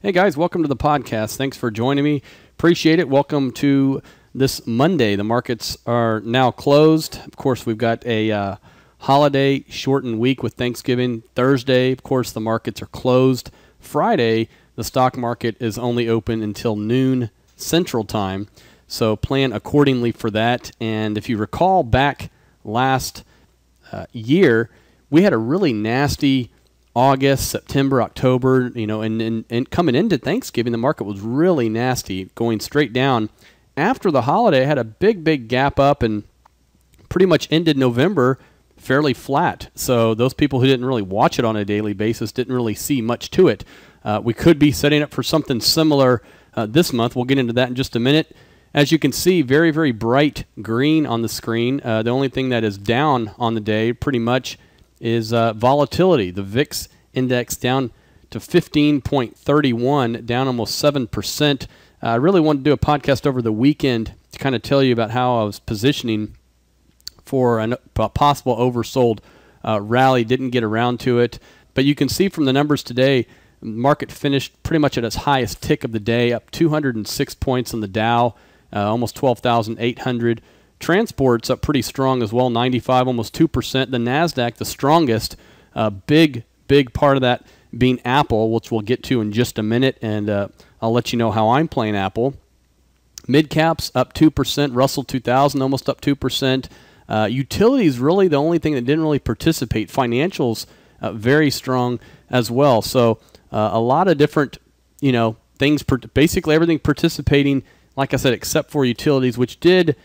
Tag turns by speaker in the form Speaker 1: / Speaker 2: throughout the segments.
Speaker 1: Hey guys, welcome to the podcast. Thanks for joining me. Appreciate it. Welcome to this Monday. The markets are now closed. Of course, we've got a holiday shortened week with Thanksgiving. Thursday, of course, the markets are closed. Friday, the stock market is only open until noon Central Time. So plan accordingly for that. And if you recall back last year, we had a really nasty August, September, October, and coming into Thanksgiving, the market was really nasty, going straight down. After the holiday, I had a big gap up and pretty much ended November fairly flat. So those people who didn't really watch it on a daily basis didn't really see much to it. We could be setting up for something similar this month. We'll get into that in just a minute. As you can see, very bright green on the screen. The only thing that is down on the day pretty much is volatility. The VIX index down to 15.31, down almost 7%. I really wanted to do a podcast over the weekend to kind of tell you about how I was positioning for a possible oversold rally. Didn't get around to it. But you can see from the numbers today, the market finished pretty much at its highest tick of the day, up 206 points on the Dow, almost 12,800. Transport's up pretty strong as well, 95, almost 2%. The NASDAQ, the strongest, big part of that being Apple, which we'll get to in just a minute, and I'll let you know how I'm playing Apple. Mid-caps up 2%, Russell 2000 almost up 2%. Utilities really the only thing that didn't really participate. Financials very strong as well. So a lot of different things, basically everything participating, like I said, except for utilities, which did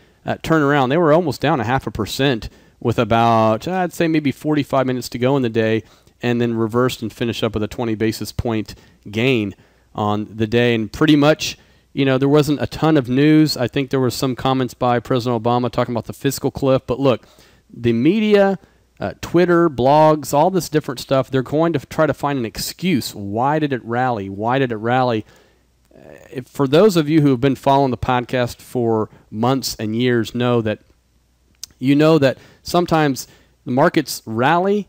Speaker 1: turn around. They were almost down 0.5% with about, I'd say maybe 45 minutes to go in the day, and then reversed and finished up with a 20 basis point gain on the day. And pretty much, there wasn't a ton of news. I think there were some comments by President Obama talking about the fiscal cliff. But look, the media, Twitter, blogs, all this different stuff, they're going to try to find an excuse. Why did it rally? Why did it rally? For those of you who have been following the podcast for months and years know that sometimes the markets rally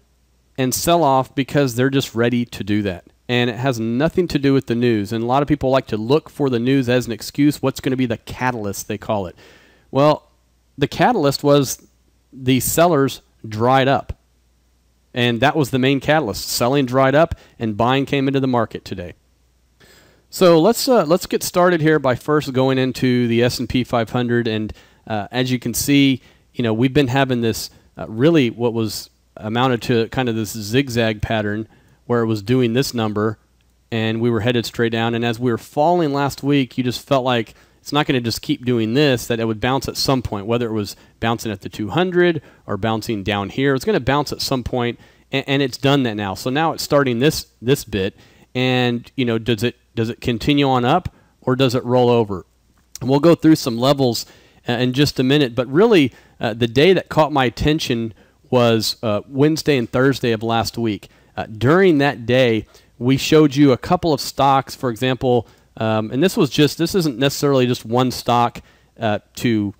Speaker 1: and sell off because they're just ready to do that. And it has nothing to do with the news. And a lot of people like to look for the news as an excuse. What's going to be the catalyst, they call it. Well, the catalyst was the sellers dried up. And that was the main catalyst. Selling dried up and buying came into the market today. So let's get started here by first going into the S&P 500, and as you can see, we've been having this really what was amounted to kind of this zigzag pattern where it was doing this number, and we were headed straight down. And as we were falling last week, you just felt like it's not going to just keep doing this; that it would bounce at some point, whether it was bouncing at the 200 or bouncing down here. It's going to bounce at some point, and it's done that now. So now it's starting this bit, and does it continue on up, or does it roll over? And we'll go through some levels in just a minute, but really the day that caught my attention was Wednesday and Thursday of last week. During that day, we showed you a couple of stocks, for example, and this isn't necessarily just one stock to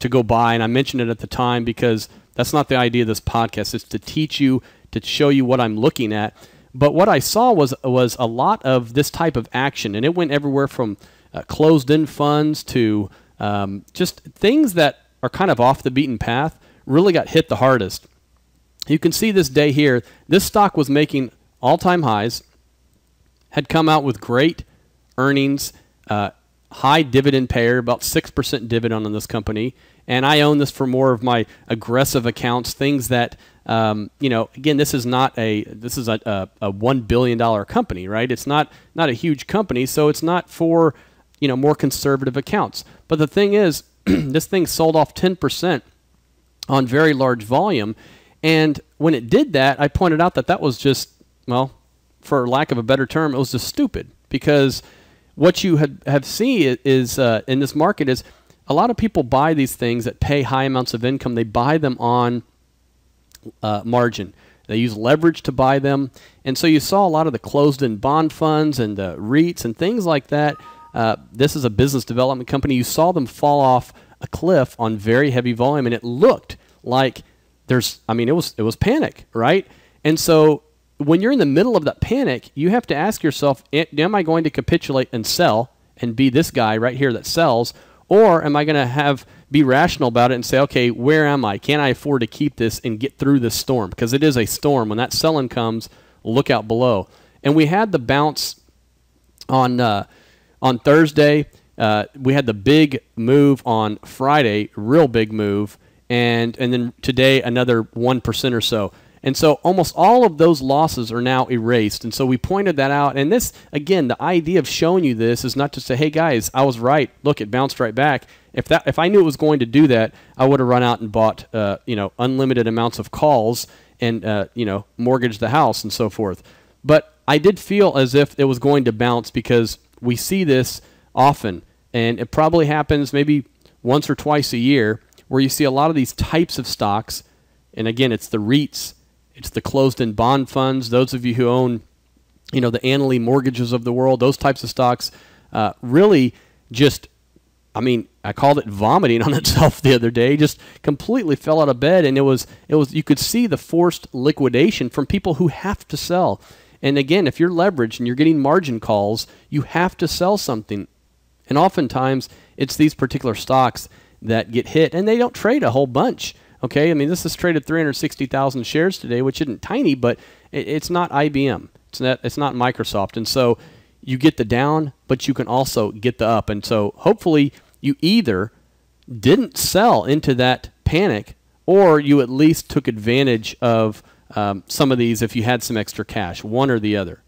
Speaker 1: go buy, and I mentioned it at the time because that's not the idea of this podcast. It's to teach you, to show you what I'm looking at. But what I saw was a lot of this type of action, and it went everywhere from closed-end funds to just things that are kind of off the beaten path really got hit the hardest. You can see this day here, this stock was making all-time highs, had come out with great earnings, high dividend payer, about 6% dividend on this company, and I own this for more of my aggressive accounts, things that again, this is a $1 billion company, right? It's not a huge company, so it's not for more conservative accounts. But the thing is, this thing sold off 10% on very large volume, and when it did that, I pointed out that was just, well, for lack of a better term, it was just stupid, because what you have seen is in this market is a lot of people buy these things that pay high amounts of income. They buy them on margin. They use leverage to buy them. And so you saw a lot of the closed-end bond funds and the REITs and things like that. This is a business development company. You saw them fall off a cliff on very heavy volume, and it looked like it was panic, right? And so when you're in the middle of that panic, you have to ask yourself, am I going to capitulate and sell and be this guy right here that sells, or am I going to be rational about it and say, okay, where am I? Can I afford to keep this and get through this storm? Because it is a storm. When that selling comes, look out below. And we had the bounce on Thursday. We had the big move on Friday, real big move, and then today another 1% or so. And so almost all of those losses are now erased. And so we pointed that out. And this, again, the idea of showing you this is not to say, hey, guys, I was right. Look, it bounced right back. If I knew it was going to do that, I would have run out and bought unlimited amounts of calls and mortgaged the house and so forth. But I did feel as if it was going to bounce because we see this often. And it probably happens maybe once or twice a year where you see a lot of these types of stocks. And again, it's the REITs. It's the closed-end bond funds. Those of you who own, the Annaly mortgages of the world, those types of stocks really just, I called it vomiting on itself the other day. Just completely fell out of bed, and it was you could see the forced liquidation from people who have to sell. And again, if you're leveraged and you're getting margin calls, you have to sell something. And oftentimes, it's these particular stocks that get hit, and they don't trade a whole bunch. Okay, this has traded 360,000 shares today, which isn't tiny, but it's not IBM. It's not Microsoft. And so you get the down, but you can also get the up. And so hopefully you either didn't sell into that panic, or you at least took advantage of some of these if you had some extra cash, one or the other.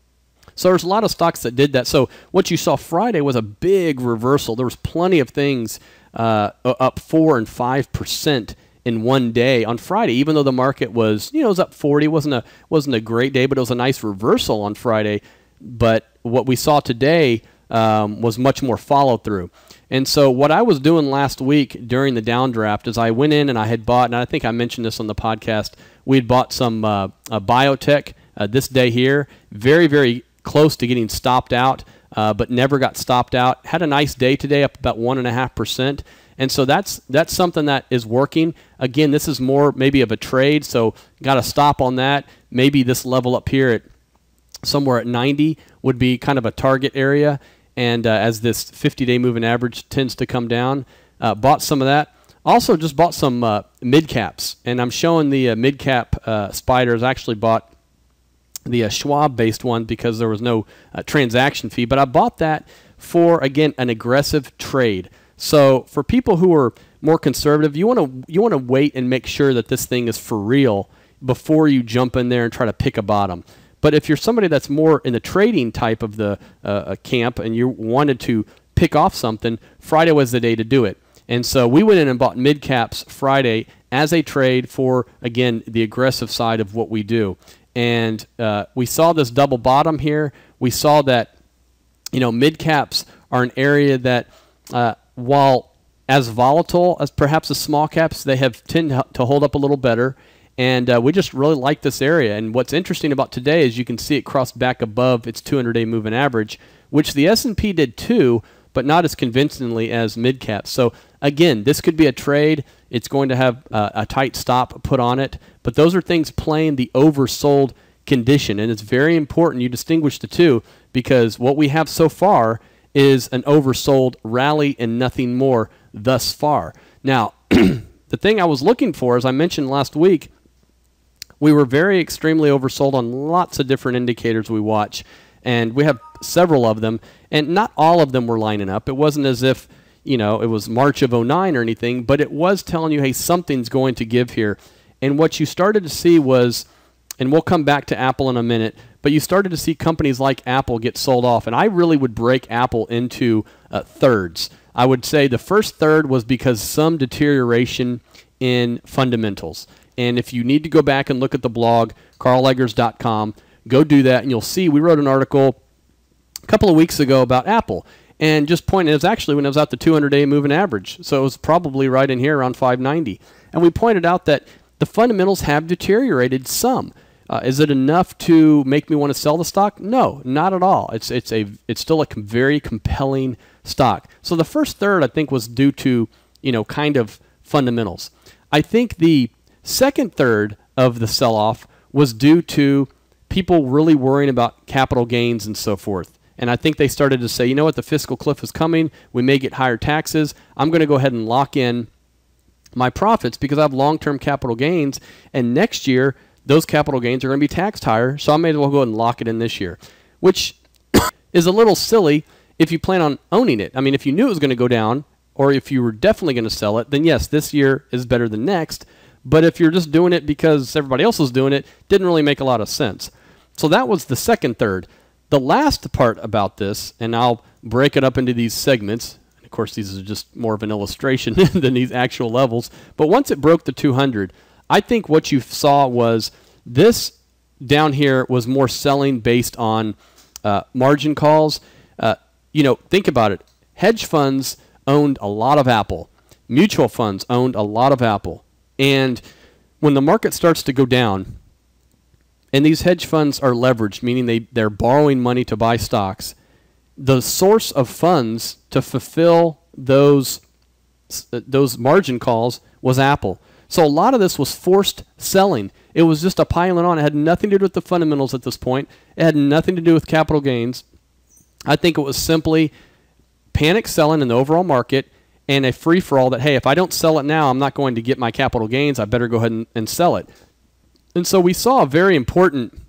Speaker 1: So there's a lot of stocks that did that. So what you saw Friday was a big reversal. There was plenty of things up 4 and 5% in one day on Friday, even though the market was, it was up 40. It wasn't a great day, but it was a nice reversal on Friday. But what we saw today was much more follow through. And so what I was doing last week during the downdraft is I went in and I had bought, and I think I mentioned this on the podcast, we had bought some biotech this day here, very, very close to getting stopped out, but never got stopped out. Had a nice day today, up about 1.5%. And so that's something that is working. Again, this is more maybe of a trade, so got to stop on that. Maybe this level up here at somewhere at 90 would be kind of a target area. And as this 50-day moving average tends to come down, bought some of that. Also just bought some mid-caps. And I'm showing the mid-cap spiders. I actually bought the Schwab-based one because there was no transaction fee. But I bought that for, again, an aggressive trade. So for people who are more conservative, you want to wait and make sure that this thing is for real before you jump in there and try to pick a bottom. But if you're somebody that's more in the trading type of the camp and you wanted to pick off something, Friday was the day to do it. And so we went in and bought mid-caps Friday as a trade for, again, the aggressive side of what we do. And we saw this double bottom here. We saw that, mid-caps are an area that while as volatile as perhaps the small caps, they have tend to hold up a little better. And we just really like this area. And what's interesting about today is you can see it crossed back above its 200-day moving average, which the S&P did too, but not as convincingly as mid-caps. So again, this could be a trade. It's going to have a tight stop put on it. But those are things playing the oversold condition. And it's very important you distinguish the two, because what we have so far is an oversold rally and nothing more thus far. Now, the thing I was looking for, as I mentioned last week, we were very extremely oversold on lots of different indicators we watch, and we have several of them, and not all of them were lining up. It wasn't as if, it was March of '09 or anything, but it was telling you, hey, something's going to give here. And what you started to see was, and we'll come back to Apple in a minute, but you started to see companies like Apple get sold off. And I really would break Apple into thirds. I would say the first third was because some deterioration in fundamentals. And if you need to go back and look at the blog, karleggers.com, go do that, and you'll see we wrote an article a couple of weeks ago about Apple. And just pointed, it was actually when it was at the 200-day moving average. So it was probably right in here around 590. And we pointed out that the fundamentals have deteriorated some. Is it enough to make me want to sell the stock? No, not at all. It's still a very compelling stock. So the first third, I think, was due to, kind of fundamentals. I think the second third of the sell-off was due to people really worrying about capital gains and so forth. And I think they started to say, you know what, the fiscal cliff is coming. We may get higher taxes. I'm going to go ahead and lock in my profits because I have long-term capital gains. And next year, those capital gains are going to be taxed higher. So I may as well go ahead and lock it in this year, which is a little silly if you plan on owning it. I mean, if you knew it was going to go down or if you were definitely going to sell it, then yes, this year is better than next. But if you're just doing it because everybody else is doing it, didn't really make a lot of sense. So that was the second third. The last part about this, and I'll break it up into these segments. Of course, these are just more of an illustration than these actual levels. But once it broke the 200, I think what you saw was this down here was more selling based on margin calls. Think about it. Hedge funds owned a lot of Apple. Mutual funds owned a lot of Apple. And when the market starts to go down, and these hedge funds are leveraged, meaning they're borrowing money to buy stocks, the source of funds to fulfill those margin calls was Apple. So a lot of this was forced selling. It was just a piling on. It had nothing to do with the fundamentals at this point. It had nothing to do with capital gains. I think it was simply panic selling in the overall market and a free-for-all that, hey, if I don't sell it now, I'm not going to get my capital gains. I better go ahead and sell it. And so we saw a very important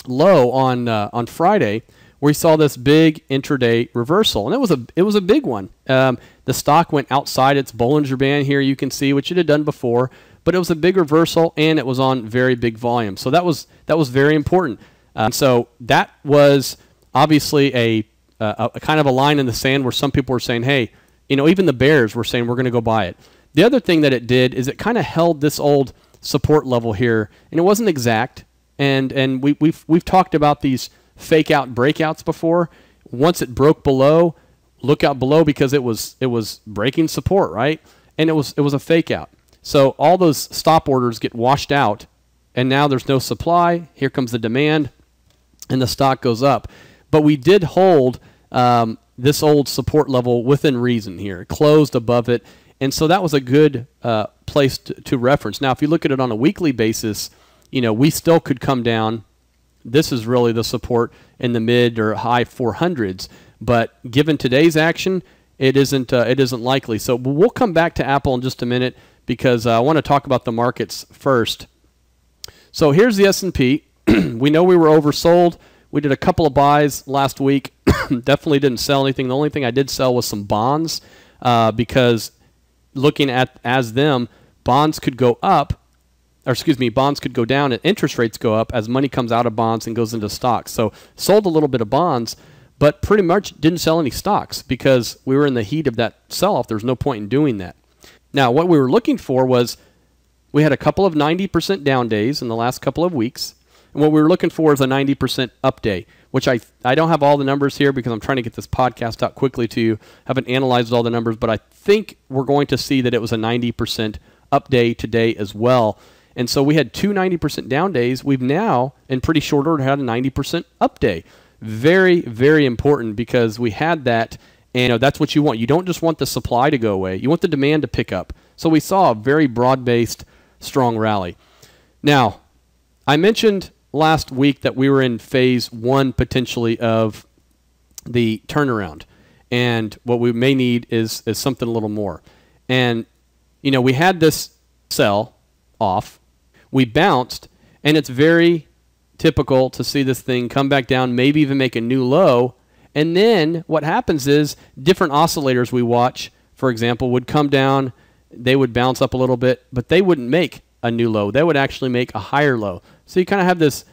Speaker 1: low on Friday where we saw this big intraday reversal, and it was a big one. The stock went outside its Bollinger Band here, you can see, which it had done before, but it was a big reversal, and it was on very big volume. So that was very important. So that was obviously a kind of a line in the sand where some people were saying, hey, even the bears were saying we're going to go buy it. The other thing that it did is it kind of held this old support level here, and it wasn't exact. And we've talked about these fake out breakouts before. Once it broke below, look out below because it was breaking support, right? And it was a fake out. So all those stop orders get washed out, and now there's no supply. Here comes the demand, and the stock goes up. But we did hold this old support level within reason here. It closed above it, and so that was a good place to reference. Now, if you look at it on a weekly basis, we still could come down. This is really the support in the mid or high 400s, but given today's action, it isn't likely. So we'll come back to Apple in just a minute because I want to talk about the markets first. So here's the S&P. We know we were oversold. We did a couple of buys last week. Definitely didn't sell anything. The only thing I did sell was some bonds because looking at them, bonds could go up, or excuse me, bonds could go down and interest rates go up as money comes out of bonds and goes into stocks. So sold a little bit of bonds, but pretty much didn't sell any stocks because we were in the heat of that sell-off. There's no point in doing that. Now, what we were looking for was we had a couple of 90% down days in the last couple of weeks. And what we were looking for is a 90% up day, which I don't have all the numbers here because I'm trying to get this podcast out quickly to you. Haven't analyzed all the numbers, but I think we're going to see that it was a 90% up day today as well. And so we had two 90% down days. We've now, in pretty short order, had a 90% up day. Very, very important because we had that, and that's what you want. You don't just want the supply to go away. You want the demand to pick up. So we saw a very broad-based, strong rally. Now, I mentioned last week that we were in phase one potentially of the turnaround, and what we may need is something a little more. And we had this sell off, we bounced, and it's very typical to see this thing come back down, maybe even make a new low, and then what happens is different oscillators we watch, for example, would come down, they would bounce up a little bit, but they wouldn't make a new low. They would actually make a higher low. So you kind of have this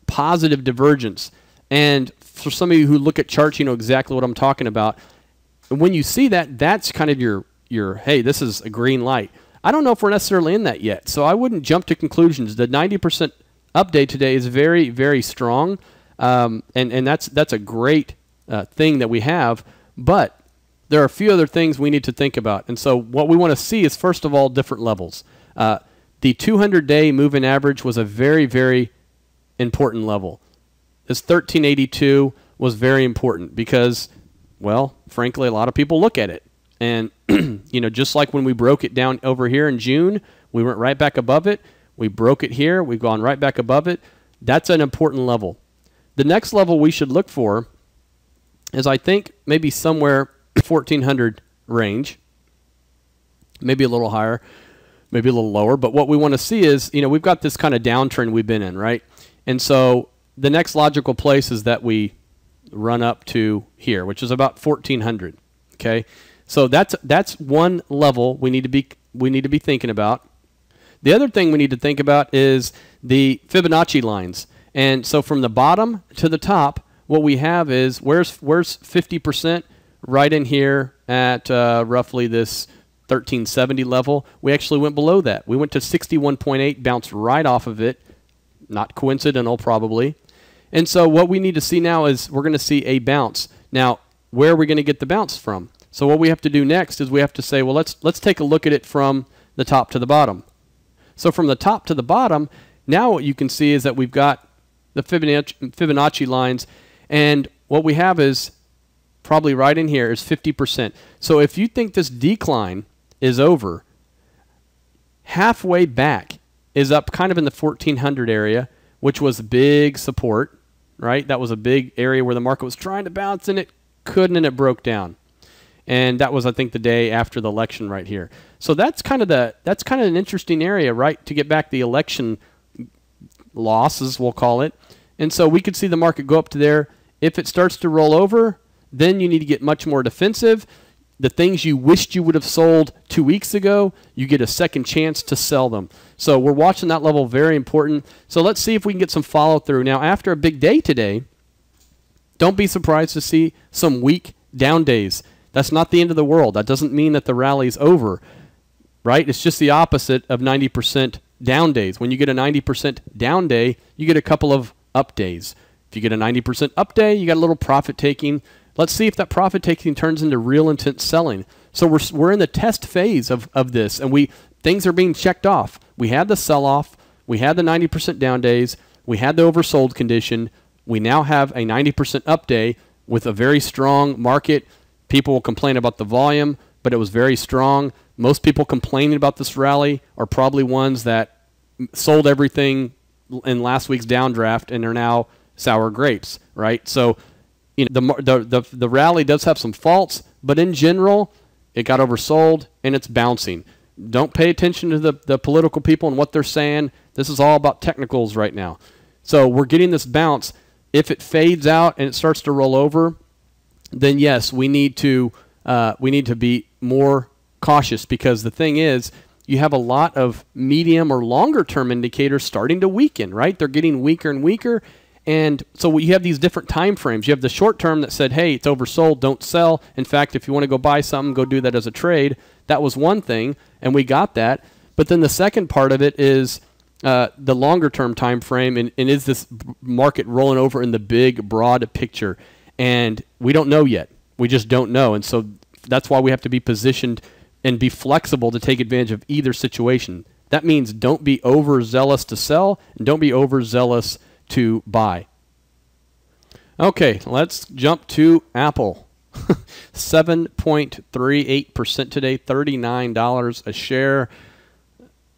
Speaker 1: positive divergence. And for some of you who look at charts, you know exactly what I'm talking about. And when you see that, that's kind of your hey, this is a green light. I don't know if we're necessarily in that yet, so I wouldn't jump to conclusions. The 90% update today is very, very strong, and that's a great thing that we have, but there are a few other things we need to think about. And so what we want to see is, first of all, different levels. The 200-day moving average was a very, very important level. This 1382 was very important because, well, frankly, a lot of people look at it. And, just like when we broke it down over here in June, we went right back above it. We broke it here. We've gone right back above it. That's an important level. The next level we should look for is, I think, maybe somewhere 1400 range, maybe a little higher, maybe a little lower. But what we want to see is, we've got this kind of downtrend we've been in, right? And so the next logical place is that we run up to here, which is about 1400. Okay, so that's one level we need to be thinking about. The other thing we need to think about is the Fibonacci lines. And so from the bottom to the top, what we have is, where's 50%? Right in here at roughly this 1370 level. We actually went below that. We went to 61.8, bounced right off of it. Not coincidental, probably. And so what we need to see now is we're going to see a bounce. Now, where are we going to get the bounce from? So what we have to do next is we have to say, well, let's take a look at it from the top to the bottom. So from the top to the bottom, now what you can see is that we've got the Fibonacci lines, and what we have is probably right in here is 50%. So if you think this decline is over, halfway back is up kind of in the 1400 area, which was big support, right? That was a big area where the market was trying to bounce, and it couldn't, and it broke down. And that was, I think, the day after the election right here. So that's kind of an interesting area, right, to get back the election losses, we'll call it. And so we could see the market go up to there. If it starts to roll over, then you need to get much more defensive. The things you wished you would have sold 2 weeks ago, you get a second chance to sell them. So we're watching that level, very important. So let's see if we can get some follow through. Now, after a big day today, don't be surprised to see some weak down days. That's not the end of the world. That doesn't mean that the rally's over, right? It's just the opposite of 90% down days. When you get a 90% down day, you get a couple of up days. If you get a 90% up day, you got a little profit taking. Let's see if that profit taking turns into real intense selling. So we're in the test phase of this, and things are being checked off. We had the sell-off. We had the 90% down days. We had the oversold condition. We now have a 90% up day with a very strong market. People will complain about the volume, but it was very strong. Most people complaining about this rally are probably ones that sold everything in last week's downdraft and are now sour grapes, right? So, the rally does have some faults, but in general, it got oversold and it's bouncing. Don't pay attention to the political people and what they're saying. This is all about technicals right now. So we're getting this bounce. If it fades out and it starts to roll over, then yes, we need to be more cautious, because the thing is, you have a lot of medium or longer term indicators starting to weaken, right? They're getting weaker and weaker. And so you have these different time frames. You have the short term that said, hey, it's oversold, don't sell. In fact, if you want to go buy something, go do that as a trade. That was one thing, and we got that. But then the second part of it is the longer term time frame, and is this market rolling over in the big, broad picture? And we don't know yet. We just don't know. And so that's why we have to be positioned and be flexible to take advantage of either situation. That means don't be overzealous to sell, and don't be overzealous to buy. Okay, let's jump to Apple. 7.38% today, $39 a share.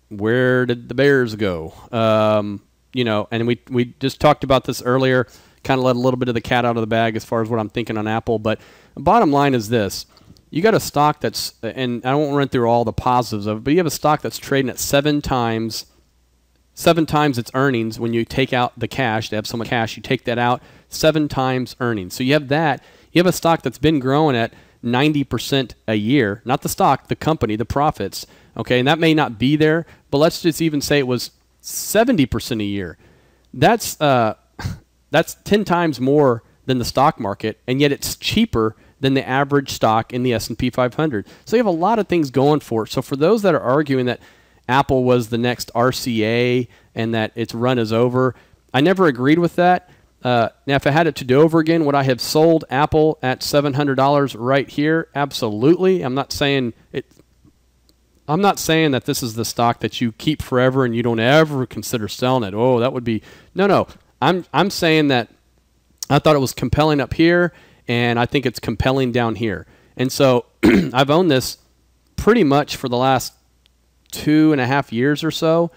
Speaker 1: Where did the bears go? And we just talked about this earlier, kind of let a little bit of the cat out of the bag as far as what I'm thinking on Apple. But the bottom line is this. You got a stock that's, and I won't run through all the positives of it, but you have a stock that's trading at seven times its earnings. When you take out the cash, they have so much cash, you take that out, 7 times earnings. So you have that. You have a stock that's been growing at 90% a year, not the stock, the company, the profits. Okay, and that may not be there, but let's just even say it was 70% a year. That's 10 times more than the stock market, and yet it's cheaper than the average stock in the S&P 500. So you have a lot of things going for it. So for those that are arguing that Apple was the next RCA and that its run is over, I never agreed with that. Now, if I had it to do over again, would I have sold Apple at $700 right here? Absolutely. I'm not saying that this is the stock that you keep forever and you don't ever consider selling it. Oh, that would be no. I'm saying that I thought it was compelling up here, and I think it's compelling down here. And so I've owned this pretty much for the last 2.5 years or so,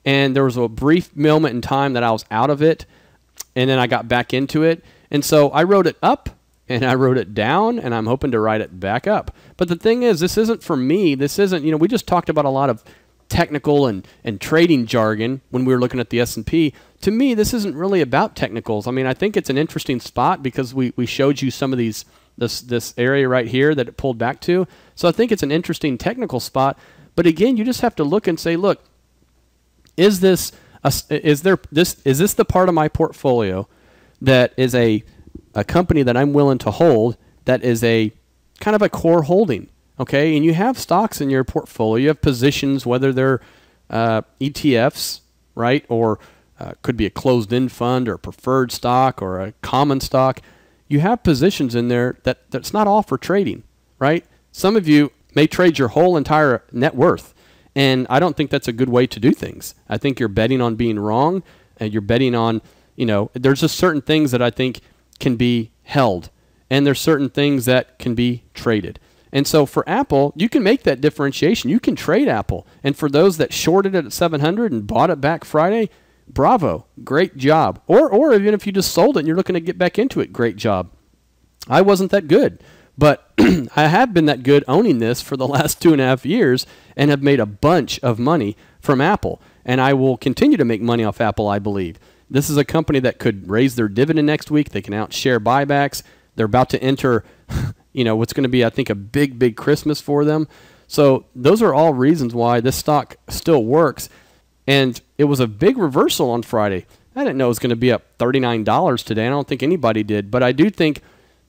Speaker 1: And there was a brief moment in time that I was out of it, and then I got back into it. And so I wrote it up, and I wrote it down, and I'm hoping to write it back up. But the thing is, this isn't for me. This isn't, we just talked about a lot of technical and trading jargon when we were looking at the S&P. To me, this isn't really about technicals. I mean, I think it's an interesting spot because we showed you some of this area right here that it pulled back to. So I think it's an interesting technical spot. But again, you just have to look and say, look, is this the part of my portfolio that is a company that I'm willing to hold that is a kind of a core holding? Okay, and you have stocks in your portfolio, you have positions, whether they're ETFs, right, or could be a closed-end fund or a preferred stock or a common stock. You have positions in there that's not all for trading, right? Some of you may trade your whole entire net worth, and I don't think that's a good way to do things. I think you're betting on being wrong, and you're betting on, there's just certain things that I think can be held, and there's certain things that can be traded. And so for Apple, you can make that differentiation. You can trade Apple. And for those that shorted it at 700 and bought it back Friday, bravo, great job. Or even if you just sold it and you're looking to get back into it, great job. I wasn't that good, but I have been that good owning this for the last 2.5 years and have made a bunch of money from Apple. And I will continue to make money off Apple, I believe. This is a company that could raise their dividend next week. They can out-share buybacks. They're about to enter what's going to be, I think, a big, big Christmas for them. So those are all reasons why this stock still works. And it was a big reversal on Friday. I didn't know it was going to be up $39 today. I don't think anybody did. But I do think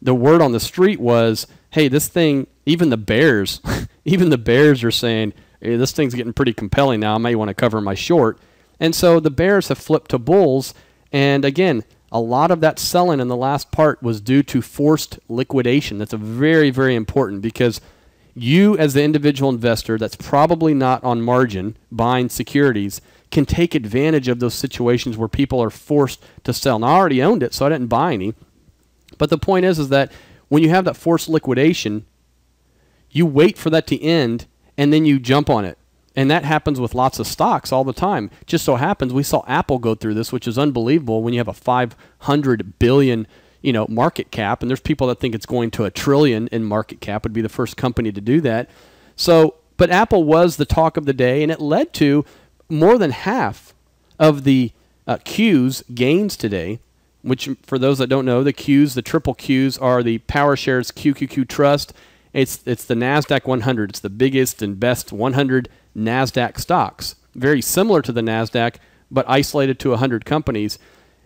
Speaker 1: the word on the street was, hey, this thing, even the bears, even the bears are saying, hey, this thing's getting pretty compelling now. I may want to cover my short. And so the bears have flipped to bulls. And again, a lot of that selling in the last part was due to forced liquidation. That's a very, very important because you as the individual investor that's probably not on margin buying securities can take advantage of those situations where people are forced to sell. Now, I already owned it, so I didn't buy any. But the point is that when you have that forced liquidation, you wait for that to end, and then you jump on it. And that happens with lots of stocks all the time. Just so happens we saw Apple go through this, which is unbelievable when you have a 500 billion, market cap, and there's people that think it's going to $1 trillion in market cap. Would be the first company to do that. So, but Apple was the talk of the day, and it led to more than half of the Qs gains today. Which, for those that don't know, the Qs, the triple Qs, are the PowerShares QQQ Trust. It's the NASDAQ 100. It's the biggest and best 100 NASDAQ stocks. Very similar to the NASDAQ, but isolated to 100 companies.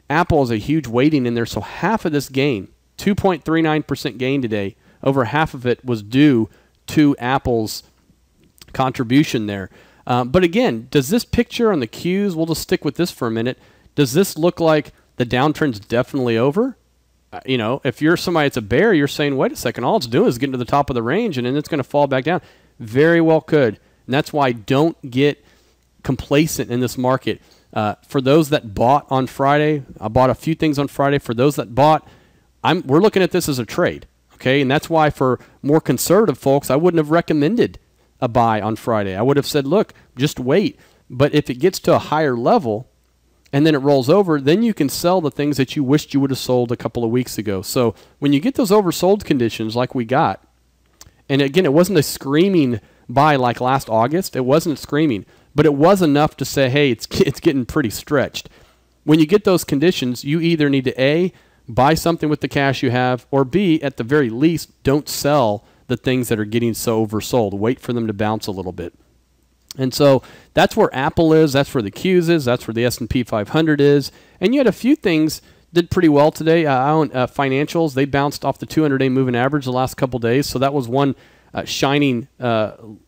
Speaker 1: Apple is a huge weighting in there, so half of this gain, 2.39% gain today, over half of it was due to Apple's contribution there. But again, does this picture on the Qs, we'll just stick with this for a minute, does this look like the downtrend's definitely over? If you're somebody that's a bear, you're saying, wait a second, all it's doing is getting to the top of the range, and then it's going to fall back down. Very well could. And that's why don't get complacent in this market. For those that bought on Friday, I bought a few things on Friday. For those that bought, we're looking at this as a trade, okay? And that's why for more conservative folks, I wouldn't have recommended a buy on Friday. I would have said, look, just wait. But if it gets to a higher level, and then it rolls over, then you can sell the things that you wished you would have sold a couple of weeks ago. So when you get those oversold conditions like we got, and again, it wasn't a screaming buy like last August. It wasn't screaming, but it was enough to say, hey, it's getting pretty stretched. When you get those conditions, you either need to A, buy something with the cash you have, or B, at the very least, don't sell the things that are getting so oversold. Wait for them to bounce a little bit. And so that's where Apple is, that's where the Qs is, that's where the S&P 500 is. And you had a few things did pretty well today. I own financials. They bounced off the 200-day moving average the last couple days, so that was one shining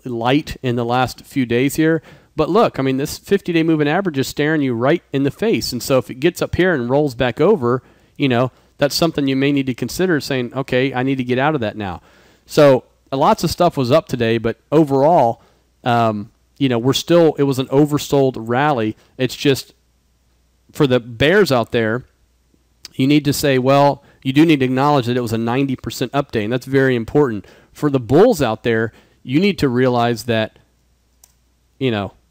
Speaker 1: light in the last few days here. But look, I mean, this 50-day moving average is staring you right in the face. And so if it gets up here and rolls back over, that's something you may need to consider saying, okay, I need to get out of that now. So lots of stuff was up today, but overall, it was an oversold rally. It's just for the bears out there, you need to say, well, you do need to acknowledge that it was a 90% update, and that's very important. For the bulls out there, you need to realize that,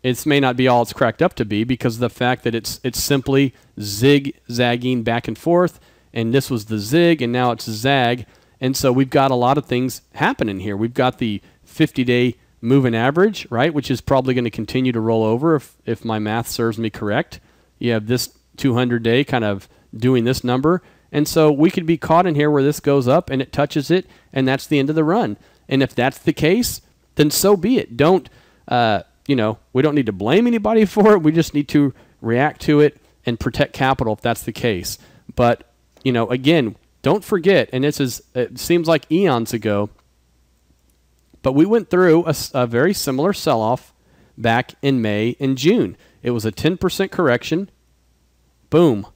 Speaker 1: it may not be all it's cracked up to be because of the fact that it's simply zigzagging back and forth, and this was the zig, and now it's a zag. And so we've got a lot of things happening here. We've got the 50-day moving average, right, which is probably going to continue to roll over if my math serves me correct. You have this 200-day kind of doing this number. And so we could be caught in here where this goes up and it touches it, and that's the end of the run. And if that's the case, then so be it. Don't, we don't need to blame anybody for it. We just need to react to it and protect capital if that's the case. But, again, don't forget, and it seems like eons ago, but we went through a very similar sell-off back in May and June. It was a 10% correction. Boom.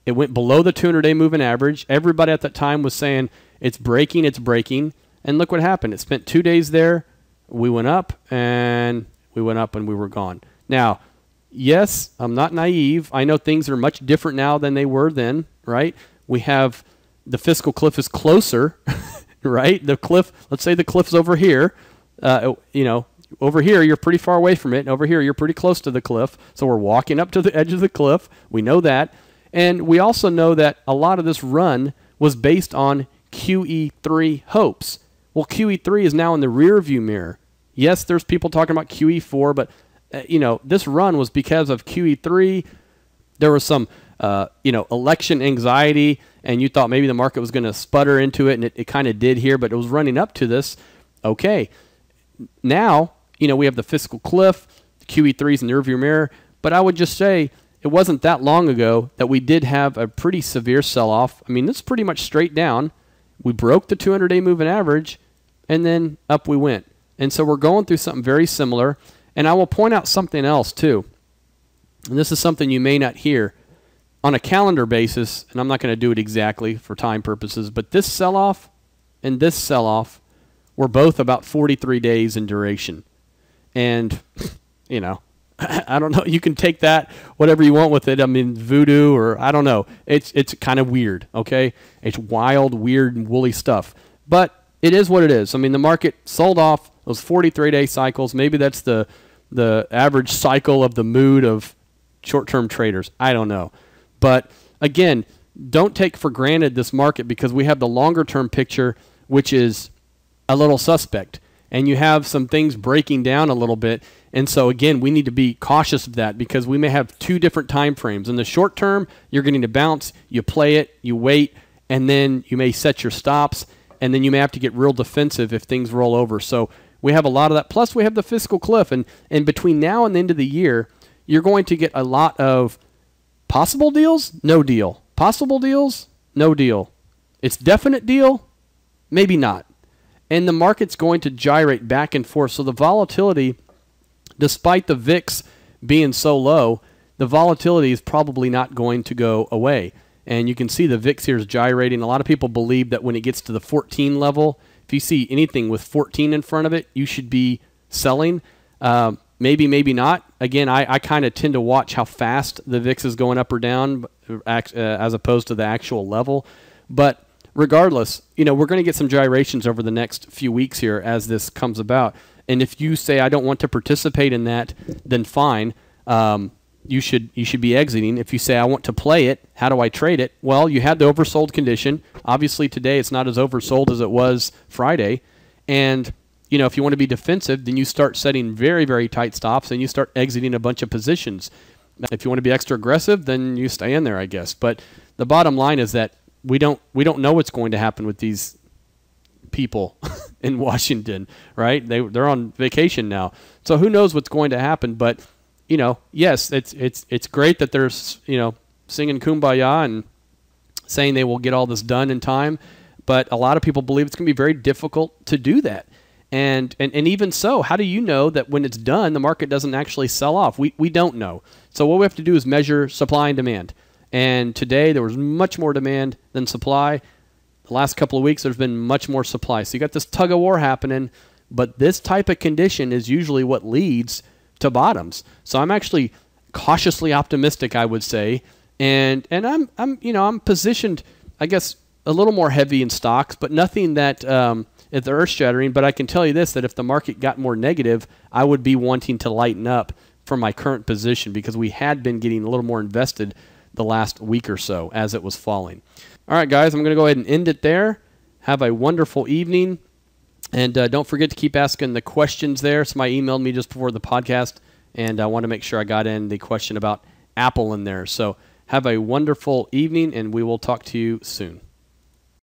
Speaker 1: It went below the 200-day moving average. Everybody at that time was saying, it's breaking, it's breaking. And look what happened. It spent 2 days there. We went up, and we were gone. Now, yes, I'm not naive. I know things are much different now than they were then, right? We have the fiscal cliff is closer, right? The cliff, let's say the cliff's over here. Over here, you're pretty far away from it. And over here, you're pretty close to the cliff. So we're walking up to the edge of the cliff. We know that. And we also know that a lot of this run was based on QE3 hopes. Well, QE3 is now in the rear view mirror. Yes, there's people talking about QE4, but, this run was because of QE3. There was some, election anxiety, and you thought maybe the market was going to sputter into it, and it kind of did here, but it was running up to this. Okay. Now, we have the fiscal cliff, QE3's in the rearview mirror, but I would just say it wasn't that long ago that we did have a pretty severe sell-off. I mean, this is pretty much straight down. We broke the 200-day moving average, and then up we went. And so we're going through something very similar. And I will point out something else, too. And this is something you may not hear. On a calendar basis, and I'm not going to do it exactly for time purposes, but this sell-off and this sell-off were both about 43 days in duration. And, I don't know. You can take that whatever you want with it. I mean, voodoo or I don't know. It's kind of weird, okay? It's wild, weird, and woolly stuff. But it is what it is. I mean, the market sold off those 43-day cycles. Maybe that's the average cycle of the mood of short-term traders. I don't know. But, again, don't take for granted this market because we have the longer-term picture, which is a little suspect. And you have some things breaking down a little bit. And so, again, we need to be cautious of that because we may have two different time frames. In the short term, you're going to bounce, you play it, you wait, and then you may set your stops, and then you may have to get real defensive if things roll over. So we have a lot of that. Plus, we have the fiscal cliff. And between now and the end of the year, you're going to get a lot of possible deals, no deal. Possible deals, no deal. It's definite deal, maybe not. And the market's going to gyrate back and forth. So the volatility, despite the VIX being so low, the volatility is probably not going to go away. And you can see the VIX here is gyrating. A lot of people believe that when it gets to the 14 level, if you see anything with 14 in front of it, you should be selling. Maybe, maybe not. Again, I kind of tend to watch how fast the VIX is going up or down as opposed to the actual level. But regardless, we're going to get some gyrations over the next few weeks here as this comes about. And if you say, I don't want to participate in that, then fine. You should be exiting. If you say, I want to play it, how do I trade it? Well, you had the oversold condition. Obviously, today it's not as oversold as it was Friday. And, if you want to be defensive, then you start setting very, very tight stops and you start exiting a bunch of positions. If you want to be extra aggressive, then you stay in there, I guess. But the bottom line is that we don't know what's going to happen with these people in Washington, right? They're on vacation now. So who knows what's going to happen, but yes, it's great that they're, singing Kumbaya and saying they will get all this done in time, but a lot of people believe it's going to be very difficult to do that. And even so, how do you know that when it's done, the market doesn't actually sell off? We don't know. So what we have to do is measure supply and demand. And today there was much more demand than supply. The last couple of weeks there's been much more supply. So you got this tug of war happening, but this type of condition is usually what leads to bottoms. So I'm actually cautiously optimistic, I would say. And I'm positioned, I guess, a little more heavy in stocks, but nothing that is earth-shattering. But I can tell you this, that if the market got more negative, I would be wanting to lighten up from my current position because we had been getting a little more invested the last week or so as it was falling. All right, guys, I'm going to go ahead and end it there. Have a wonderful evening. And don't forget to keep asking the questions there. Somebody emailed me just before the podcast, and I want to make sure I got in the question about Apple in there. So have a wonderful evening, and we will talk to you soon.